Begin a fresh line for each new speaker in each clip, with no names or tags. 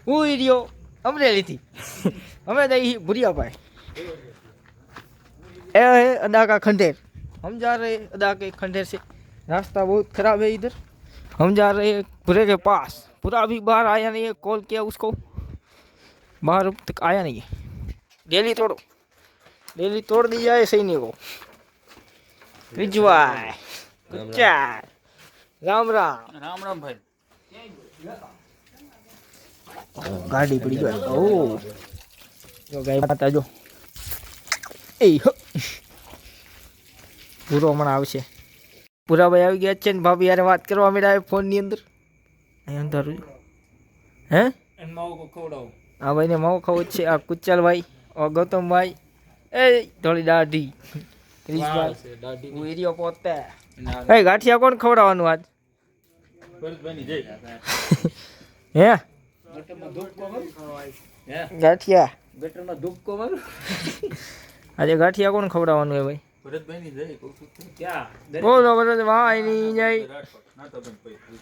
હું રહ્યો અમરેલીથી અમે જઈ ભુરિયાભાઈ अदा का खंडेर हम जा रहे अदा के खंडेर से रास्ता बहुत ख़राब है इधर हम जा रहे हैं पूरे के पास पूरा अभी बाहर आया नहीं है कॉल किया उसको बाहर तक आया नहीं है डेली तोड़ दी जाए सही नहीं को रिजवाय राम राम
राम राम भाई
गाड़ी पड़ी गई ओ जो गाय बता जो ए પૂરો હમણાં આવશે પૂરા ભાઈ આવી ગયા છે ને ભાભી યાર વાત કરવા મળ્યા ફોનની અંદર અહીં અંધારું હે આ ભાઈને માવો ખાવો જ છે આ કુચલભાઈ ગૌતમભાઈ એ થોડી દાઢી ક્રિશભાઈ હું એરિયો પોતે એ ગાંઠિયા કોણ ખવડાવવાનું આજ હે ગાંઠિયા
ગટરમાં ધૂપકો મારું
આજે ગાંઠિયા કોણ ખવડાવવાનું હે ભાઈ બોલો ભરતભાઈ ની જય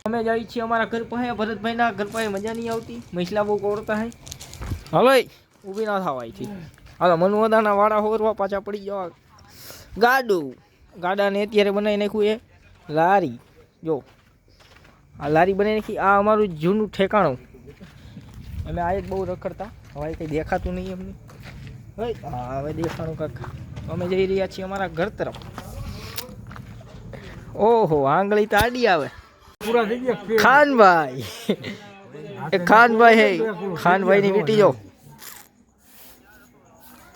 અમે જઈએ છીએ અમારા ઘર પાસે ભરતભાઈ ના ઘર પાસે મજા નહીં આવતી મહિલા બહુ કોરતા હે હાલો ઊભી ના થવાય છે હાલો મનવદાના વાળા હોરવા પાછા પડી જવા ગાડાને અત્યારે બનાવી નાખ્યું એ લારી જો આ લારી બનાવી નાખી આ અમારું જૂનું ઠેકાણું અમે આ જ બહુ રખડતા હવે કંઈ દેખાતું નહીં એમને હા હવે દેખાણું કાંક અમે જઈ રહ્યા છીએ અમારા ઘર તરફ ઓહો આંગળી તો આડી આવે ખાનભાઈ એ ખાનભાઈ હે ખાનભાઈ ની બેટી જો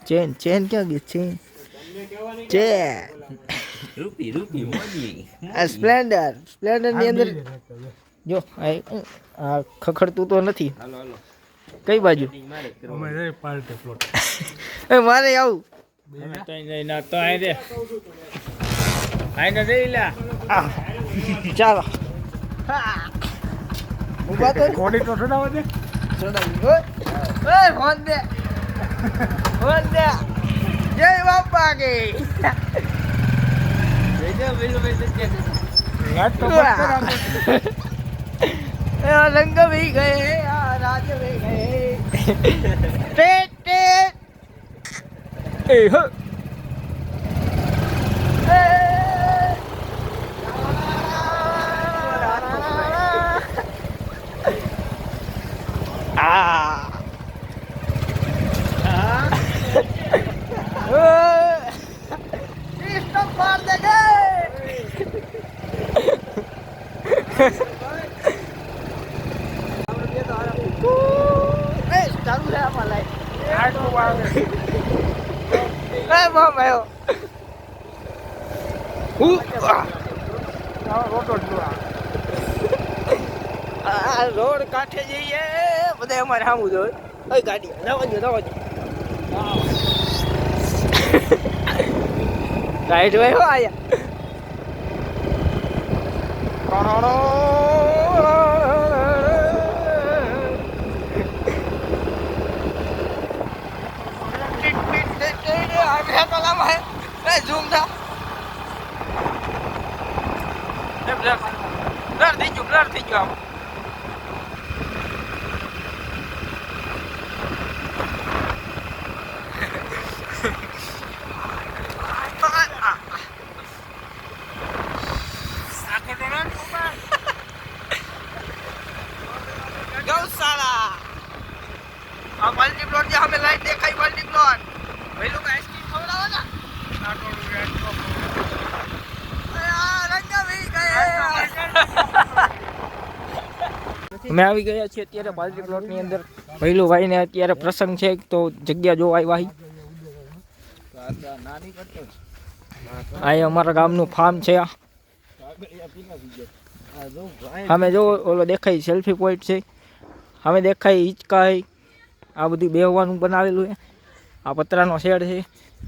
ચેન ક્યાં ગઈ ચેન
રૂપી
આ સ્પ્લેન્ડર ની અંદર જો આ ખખડતું તો નથી કઈ બાજુ મારે આવું ચાલો
કોડી તો ચડાવો દે
ફોન દે જય બાપા કે रंग भी गए राज भी गए मार देंगे चालू है मला मम आयो રોડ કાંઠે જઈએ બધા અમારે સામું જો ગાડી જવા દો રાઈટ ભાઈ હો આયા ઝૂમ થા બ્લર થઈ ગયું गौशाला मल्टी प्लॉट जो हमें लाइट देखा मल्टी प्लॉट भाई लोग आइसक्रीम खवड़ावा ना અમે આવી ગયા છીએ અત્યારે મલ્ટી પ્લોટ ની અંદર ભૈલુભાઈ ને અત્યારે પ્રસંગ છે તો જગ્યા જોવા આવ્યા આ અમારા ગામનું ફાર્મ છે અમે જો ઓલો દેખાય સેલ્ફી પોઈન્ટ છે અમે દેખાય હિંચકા આ બધું બેહવાનું બનાવેલું છે આ પતરાનો શેડ છે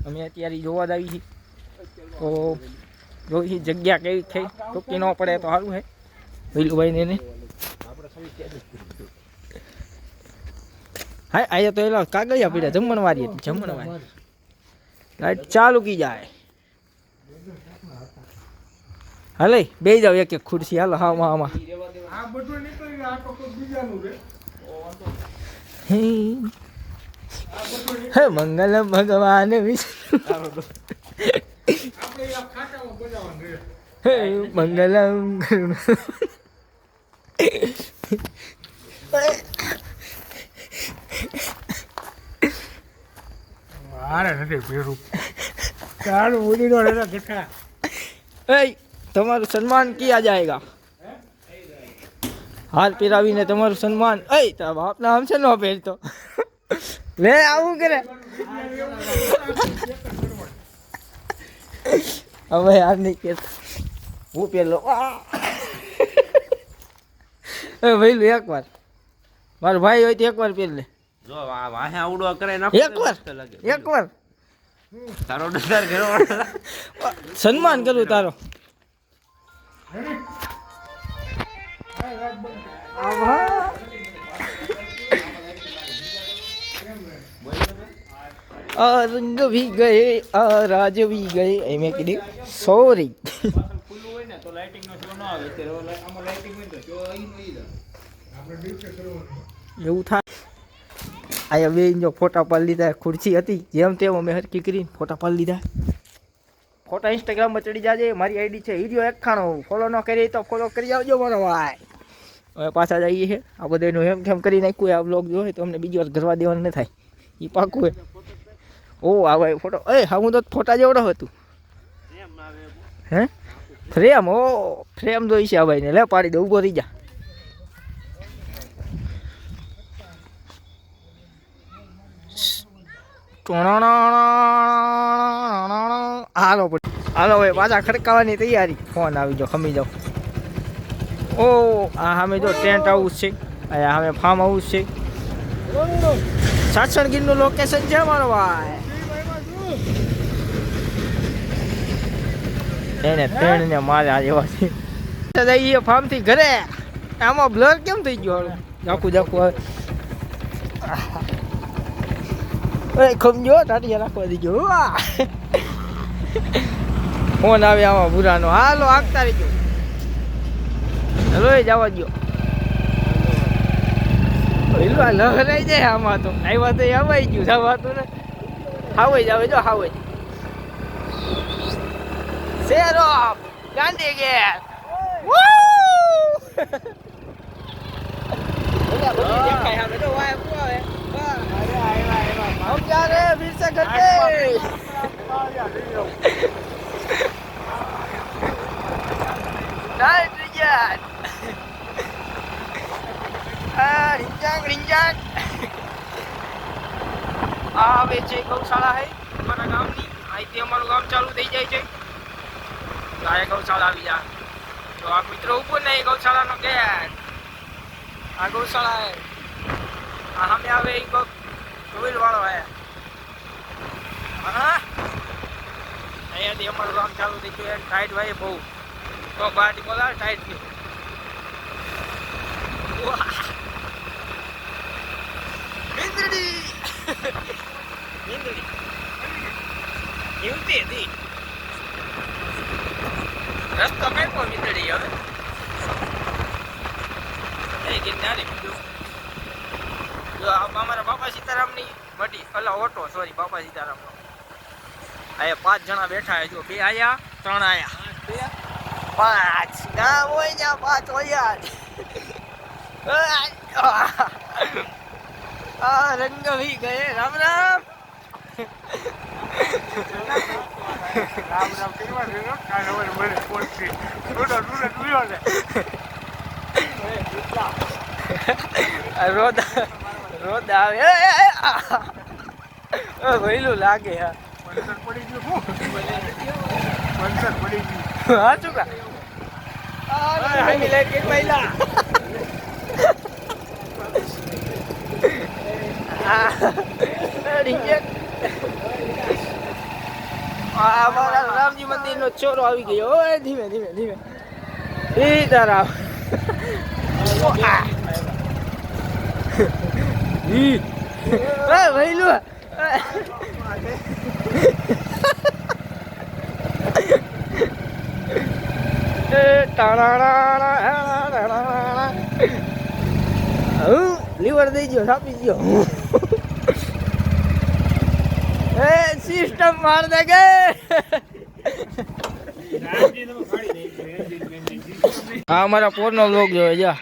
અમે અત્યારે જોવા જ આવી છીએ તો જોઈ જગ્યા કેવી થઈ ટૂંકી ન પડે તો સારું છે ભૈલુભાઈને એને હા અહીંયા તો એલા કાગળિયા પીડા જમણવારી હતી જમણવારી લાઈટ ચાલુ કી જાય હાલે બે જાવ એક ખુરશી હાલો હા આમાં હે મંગલમ ભગવાન વિષ્ણુ હે મંગલમ
મારે નથી ભેરું તારું ઉડીનો રહેતા કેટલા
એ તમારું સન્માન કિયા જાયગા હાથ પહેરાવીને તમારું સન્માન એ તારા બાપના આમ છે નો પહેરતો લે આવું કરે હવે યાર નહીં કહેતા હું પહેરલો એ ભઈલું એકવાર મારો ભાઈ હોય તો એકવાર પહેર લે
જો આ વાહે આવડો કરે ના
એકવાર
તારો ડર ઘેરો
સન્માન કરું તારો રંગ ભી ગયે રાજ ભી ગયે એ મેં કીધું સોરી
ખુલ્લું હોય ને તો લાઇટિંગ નો શો ન આવે ત્યારે આમાં લાઇટિંગ હોય તો જો
એવું થાય અહીંયા બે જો ફોટા પાડી લીધા ખુરશી હતી જેમ તેમ અમે હરકી કરીને ફોટા પાડી લીધા ફોટા ઇન્સ્ટાગ્રામમાં ચડી જાજે મારી આઈડી છે હિરિયો એકખાણો ફોલો ન કરી તો ફોલો કરી આવજો મારો ભાઈ હવે પાછા જઈએ છે આ બધાનું એમ કેમ કરી નાખ્યું આ બ્લોગ જોવે તો અમને બીજી વાર ઘરવા દેવાનું ન થાય એ પાકું હે ઓ આવે ફોટો એ હા હું તો ફોટા જેવડો હતું હે ફ્રેમ ઓ ફ્રેમ જોઈ છે આ ભાઈને લે પાડી દે ઊભો રહી જા હાલો હાલો ભાઈ પાછા ખડકાવાની તૈયારી ફોન આવી જાઓ ખમી જાઓ ઓ આ સામે જો ટેન્ટ હાઉસ છે અહીંયા સામે ફાર્મ હાઉસ છે સાસણગીરનું લોકેશન છે મારો ભાઈ એને ટ્રેન ને મારે આ જેવા છે જઈએ ફાર્મ થી ઘરે આમાં બ્લર કેમ થઈ ગયો જાખું જાખું હવે ખમજો ટાટિયા રાખવા દીજો ફોન આવે આમાં ભૂરાનો હાલો આગતા રહીજો હલો જવા દો લહરાઈ જાય આમાં તો આવ્યા તો આવાઈ ગયું જવાતું ને હાવાઈ જાવે જો હાવાઈ શેરો ગાંધી ગેર દેખાય હવે તો વાય આવે हम जा रहे हैं फिर से घर पे नाइट रिजन रिंजांग रिंजांग આવે છે ગૌશાળા હે અમારા ગામની અહીંથી અમારું ગામ ચાલુ થઈ જાય છે ગાય ગૌશાળા આવી જા તો આ મિત્રો ઉપર નહીં ગૌશાળાનો ગેટ આ ગૌશાળા હે આ સામે આવે એક ટોઈલ વાળો હે હા અહીંયાથી અમારું કામ ચાલુ થઈ ગયું ટાઈટ ભાઈ બહુ તો બાટી બોલા ટાઈટ થી મીંદડી મીંદડી એવતી હતી રસ્તો કાપ્યો મીંદડી હવે એ ગિરનારી બીજું અમારા બાપા સીતારામની મટી અલા ઓટો સોરી બાપા સીતારામનો અહીંયા 5 જણા બેઠા હે જો 2 આયા 3 આયા 5 ના હોય ને 5 હોય આ રંગ ભી ગયે રામ રામ
રામ રામ કેવા રેલો કાનો મને પોચી રોડા ડુલ્યો ને
રોદ આવે ભઈલું લાગે હા
પંચર પડી ગયું પંચર પડી ગયું
હા ચુકા હાઈ લાઈટ કે પહેલા અમારા રામજી મંદિરનો ચોરો આવી ગયો ઓય ધીમે ધીમે ધીમે સીતારામ ભઈલું લીવર દઈ ગયો છાપી ગયો એ સિસ્ટમ માર દે કે હા અમારા પોરનો લોક જોવે જા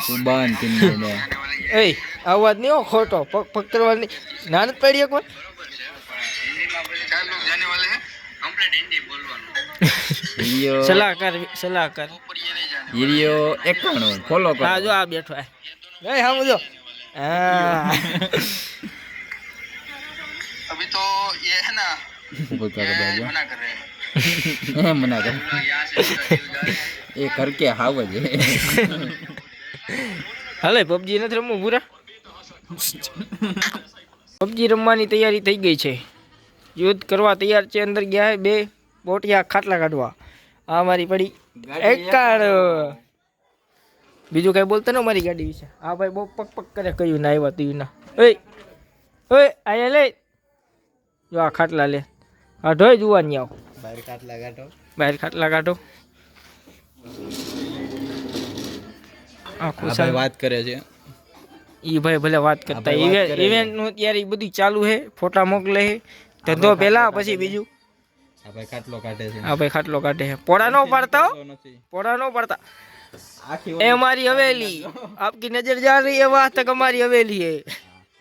સુબાન પિંડીને
એ અવાજ નહીં હો ખોટો પગ પગ કરવાની નાન જ પડી એક વાર
હિરિયો
સલાહકાર
હિરિયો 91 ફોલો કરો
હા જો આ બેઠો એ સમજો હા
अभी तो ये है ना
ऊपर कर दो
ये मना कर रहे हैं
मना कर ये करके हावज
હાલે પબજી નથી રમવું પૂરા પબજી રમવાની તૈયારી થઈ ગઈ છે યુદ્ધ કરવા તૈયાર છે અંદર ગયા હે બે બોટિયા ખાટલા કાઢવા આ મારી પડી એકાડ બીજું કઈ બોલતા ને મારી ગાડી વિશે આ ભાઈ બહુ પક પક કરે કહ્યું ના આવ્યા તું ના ઓય ઓય આયા લે જો આ ખાટલા લે આ ઢોય જુવાની આવ
બહાર ખાટલા કાઢો
બહાર ખાટલા કાઢો
આ ભાઈ વાત કરે છે
ઈ ભાઈ ભલે વાત કરતા ઇવેન્ટ નું અત્યારે ઈ બધું ચાલુ છે ફોટા મોકલે છે ધંધો પહેલા પછી બીજું
આ ભાઈ ખાટલો કાઢે છે
આ ભાઈ ખાટલો કાઢે છે પોડા નો પડતા પોડા નો પડતા એ हमारी हवेली आपकी नजर जा रही है वहां तक हमारी हवेली है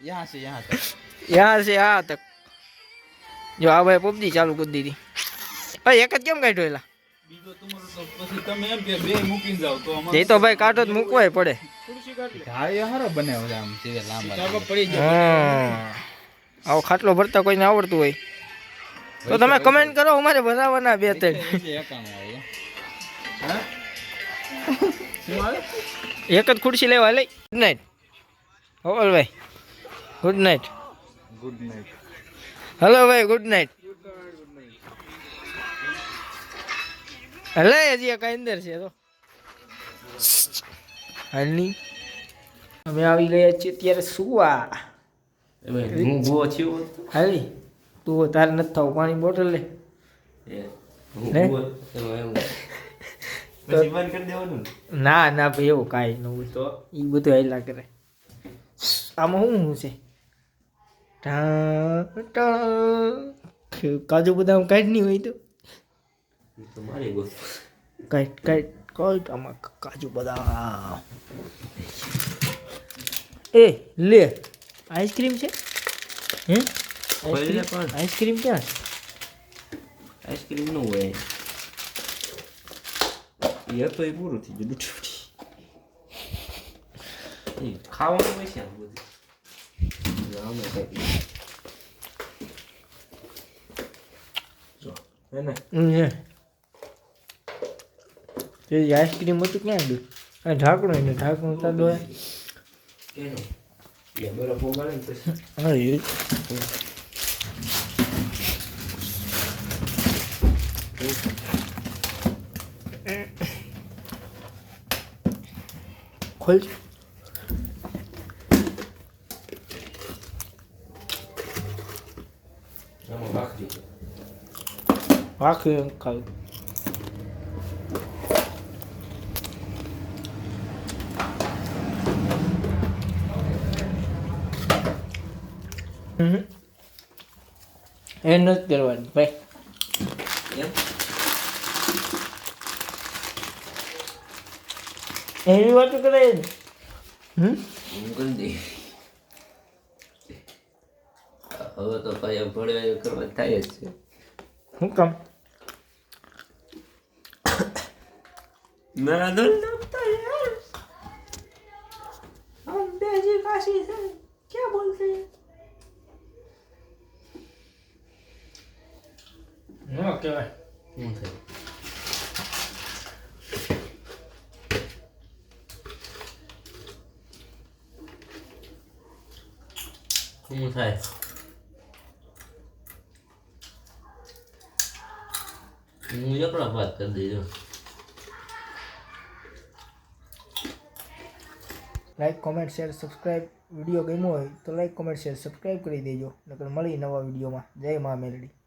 यहाँ से
यहाँ तक जो आ भाई पबजी चालू कर दी थी भाई एक જ કેમ કાઢ્યો એલા એ તો ભાઈ કાઢો જ મૂકવાય પડે
ઢાળિયો હારો બનાવ્યો છે આમ સીધે લાંબા
પડી આવો ખાટલો ભરતા કોઈને આવડતું હોય તો તમે કમેન્ટ કરો અમારે ભરાવાના બે ત્રણ એક જ ખુરશી લેવા લઈ ગુડ નાઇટ હોલ ભાઈ ગુડ નાઇટ હેલો ભાઈ ગુડ નાઇટ હલે હજી કઈ અંદર છે તો હાલની અમે આવી ગયા છીએ ત્યારે સુવા
હું ભૂવો થયો
હાલી તું તારે નથી થવું પાણી બોટલ લે ના ના ભાઈ એવું કાંઈ ન હોય તો એ બધું હાઈલા કરે આમાં શું છે કાજુ બદામ કાઢ નહીં હોય તો કાઢ આમાં કાજુ બદામ એ લે આઈસ્ક્રીમ છે હે આઈસ્ક્રીમ ક્યાં
આઈસ્ક્રીમ નું હોય એ તો એ પૂરું થઈ ગયું ખાવાનું હોય છે આ બધું
આઈસ્ક્રીમ હતું ક્યાં ગયું અને ઢાંકણું એને ઢાંકણું તા દો હા એ ખોલ આખી ખાવ એ નથી કરવાની ભાઈ એવી વાતો કરે
હવે તો ભાઈ ભળે કરવા થાય જ છે
શું કામ
मेरा दिल लगता है यार
हम बेजी काशी से क्या बोलते हैं ओके भाई
શું થાય હું એકલા વાત કરી દેજો
like comment share subscribe video ગમ્યો હોય તો લાઈક કોમેન્ટ શેર સબસ્ક્રાઈબ કરી દેજો નકર મળી નવા વિડીયોમાં જય મા મેલડી